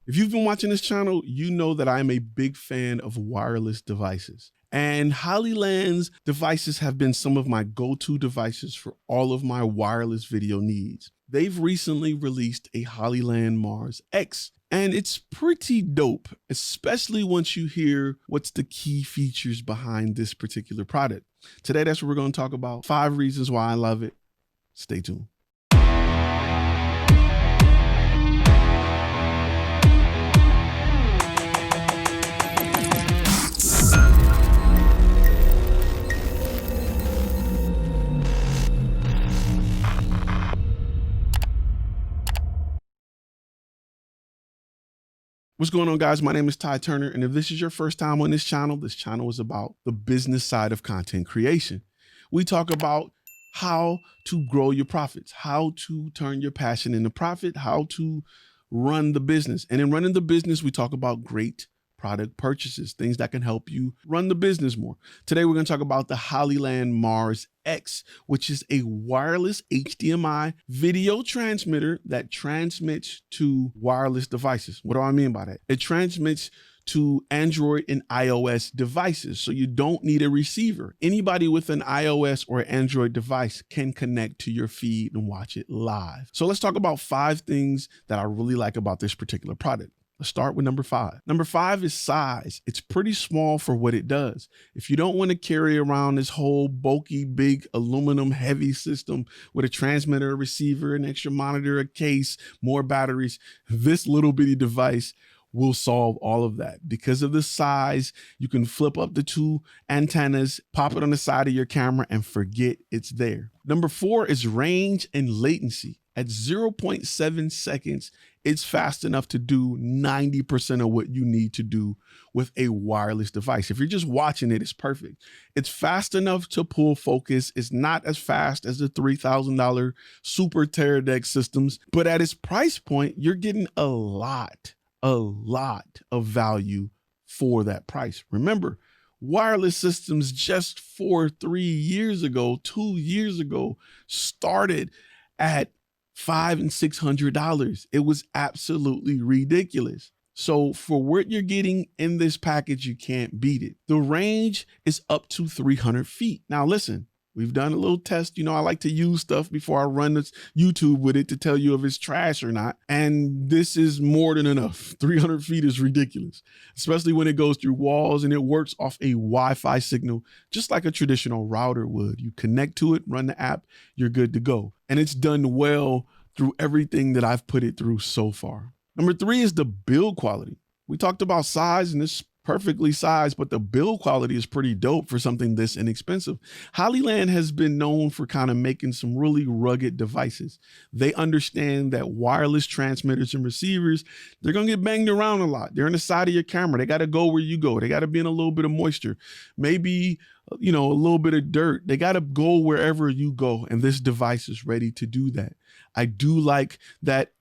If you've been watching this channel, you know that I'm a big fan of wireless devices. And Hollyland's devices have been some of my go-to devices for all of my wireless video needs. They've recently released a Hollyland Mars X, and it's pretty dope, especially once you hear what's the key features behind this particular product. Today, that's what we're going to talk about. 5 reasons why I love it. Stay tuned. What's going on, guys? My name is Ty Turner, and if this is your first time on this channel is about the business side of content creation. We talk about how to grow your profits, how to turn your passion into profit, how to run the business. And in running the business, we talk about great product purchases, things that can help you run the business more. Today, we're going to talk about the Hollyland Mars X, which is a wireless HDMI video transmitter that transmits to wireless devices. What do I mean by that? It transmits to Android and iOS devices, so you don't need a receiver. Anybody with an iOS or Android device can connect to your feed and watch it live. So let's talk about 5 things that I really like about this particular product. Let's start with number 5. Number 5 is size. It's pretty small for what it does. If you don't want to carry around this whole bulky, big aluminum heavy system with a transmitter, a receiver, an extra monitor, a case, more batteries, this little bitty device will solve all of that. Because of the size, you can flip up the 2 antennas, pop it on the side of your camera, and forget it's there. Number 4 is range and latency. At 0.7 seconds, it's fast enough to do 90% of what you need to do with a wireless device. If you're just watching it, it's perfect. It's fast enough to pull focus. It's not as fast as the $3,000 super Teradek systems, but at its price point, you're getting a lot of value for that price. Remember, wireless systems just 3 years ago, 2 years ago, started at $500 and $600. It was absolutely ridiculous. So for what you're getting in this package, you can't beat it. The range is up to 300 feet. Now listen, we've done a little test. You know, I like to use stuff before I run this YouTube with it to tell you if it's trash or not. And this is more than enough. 300 feet is ridiculous, especially when it goes through walls and it works off a Wi-Fi signal, just like a traditional router would. You connect to it, run the app, you're good to go. And it's done well through everything that I've put it through so far. Number 3 is the build quality. We talked about size, and it's perfectly sized, but the build quality is pretty dope for something this inexpensive. Hollyland has been known for kind of making some really rugged devices. They understand that wireless transmitters and receivers, they're going to get banged around a lot. They're on the side of your camera. They got to go where you go. They got to be in a little bit of moisture, maybe, you know, a little bit of dirt. They got to go wherever you go. And this device is ready to do that. I do like that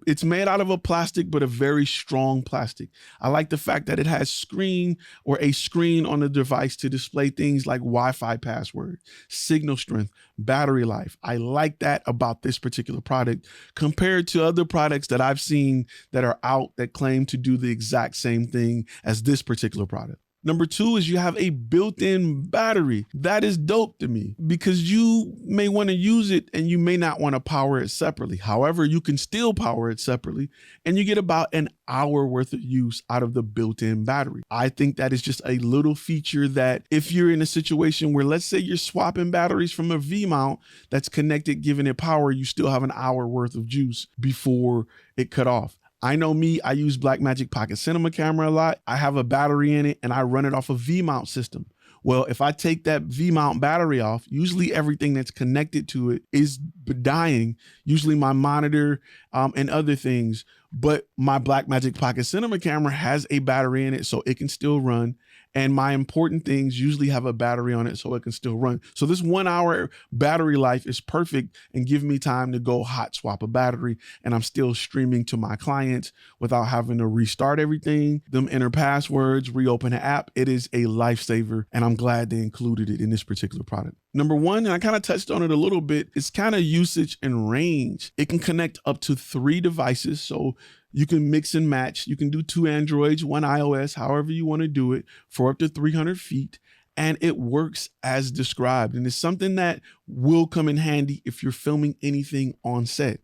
it's made out of a plastic, but a very strong plastic. I like the fact that it has a screen on the device to display things like Wi-Fi password, signal strength, battery life. I like that about this particular product compared to other products that I've seen that are out that claim to do the exact same thing as this particular product. Number 2 is you have a built-in battery. That is dope to me because you may want to use it and you may not want to power it separately. However, you can still power it separately and you get about an hour worth of use out of the built-in battery. I think that is just a little feature that if you're in a situation where, let's say you're swapping batteries from a V-mount that's connected, giving it power, you still have an hour worth of juice before it cut off. I know me, I use Blackmagic Pocket Cinema camera a lot. I have a battery in it and I run it off a V-mount system. Well, if I take that V-mount battery off, usually everything that's connected to it is dying, usually my monitor and other things. But my Blackmagic Pocket Cinema camera has a battery in it, so it can still run. And my important things usually have a battery on it, so it can still run. So this 1 hour battery life is perfect and give me time to go hot swap a battery. And I'm still streaming to my clients without having to restart everything, them enter passwords, reopen the app. It is a lifesaver, and I'm glad they included it in this particular product. Number 1, and I kind of touched on it a little bit, it's kind of usage and range. It can connect up to 3 devices. So You can mix and match. You can do 2 Androids, 1 iOS, however you want to do it, for up to 300 feet. And it works as described. And it's something that will come in handy if you're filming anything on set.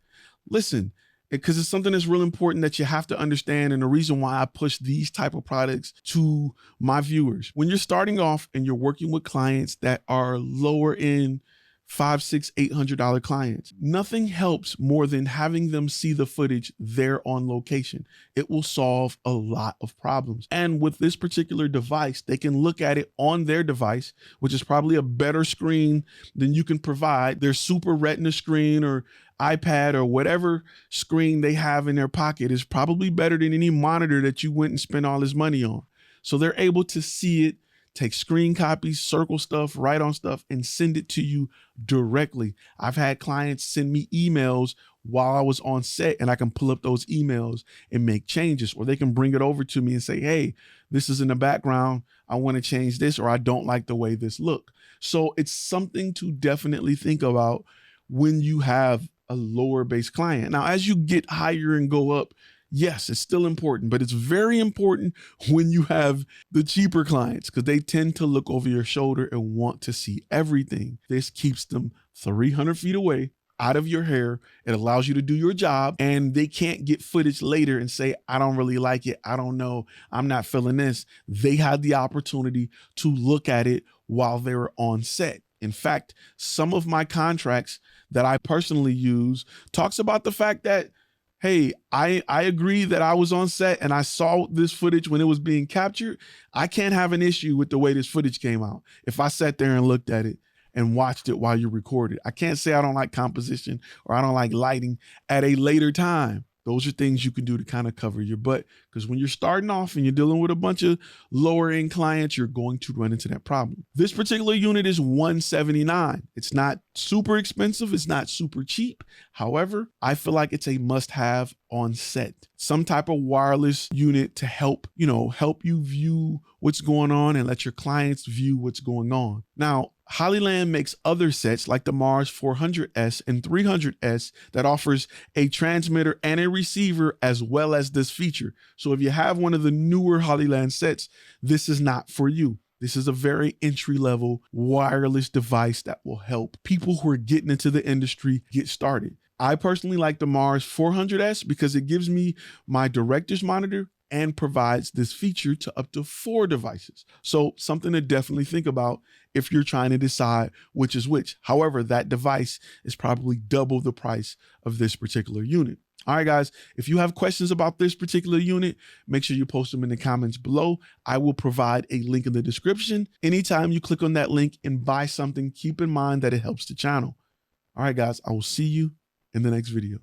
Listen, because it's something that's real important that you have to understand, and the reason why I push these type of products to my viewers. When you're starting off and you're working with clients that are lower in $500, $600, $800 clients, nothing helps more than having them see the footage there on location. It will solve a lot of problems. And with this particular device, they can look at it on their device, which is probably a better screen than you can provide. Their super retina screen or iPad or whatever screen they have in their pocket is probably better than any monitor that you went and spent all this money on. So they're able to see it, take screen copies, circle stuff, write on stuff, and send it to you directly. I've had clients send me emails while I was on set, and I can pull up those emails and make changes, or they can bring it over to me and say, hey, this is in the background. I want to change this, or I don't like the way this look. So it's something to definitely think about when you have a lower base client. Now, as you get higher and go up, yes, it's still important, but it's very important when you have the cheaper clients, because they tend to look over your shoulder and want to see everything. This keeps them 300 feet away, out of your hair. It allows you to do your job, and they can't get footage later and say, I don't really like it. I don't know. I'm not feeling this. They had the opportunity to look at it while they were on set. In fact, some of my contracts that I personally use talks about the fact that, hey, I agree that I was on set and I saw this footage when it was being captured. I can't have an issue with the way this footage came out if I sat there and looked at it and watched it while you recorded. I can't say I don't like composition or I don't like lighting at a later time. Those are things you can do to kind of cover your butt, because when you're starting off and you're dealing with a bunch of lower end clients, you're going to run into that problem. This particular unit is $179. It's not super expensive. It's not super cheap. However, I feel like it's a must have on set. Some type of wireless unit to help you view what's going on and let your clients view what's going on. Now, Hollyland makes other sets like the Mars 400S and 300S that offers a transmitter and a receiver as well as this feature. So if you have one of the newer Hollyland sets, this is not for you. This is a very entry-level wireless device that will help people who are getting into the industry get started. I personally like the Mars 400S because it gives me my director's monitor and provides this feature to up to 4 devices. So something to definitely think about if you're trying to decide which is which. However, that device is probably double the price of this particular unit. All right, guys, if you have questions about this particular unit, make sure you post them in the comments below. I will provide a link in the description. Anytime you click on that link and buy something, keep in mind that it helps the channel. All right, guys, I will see you in the next video.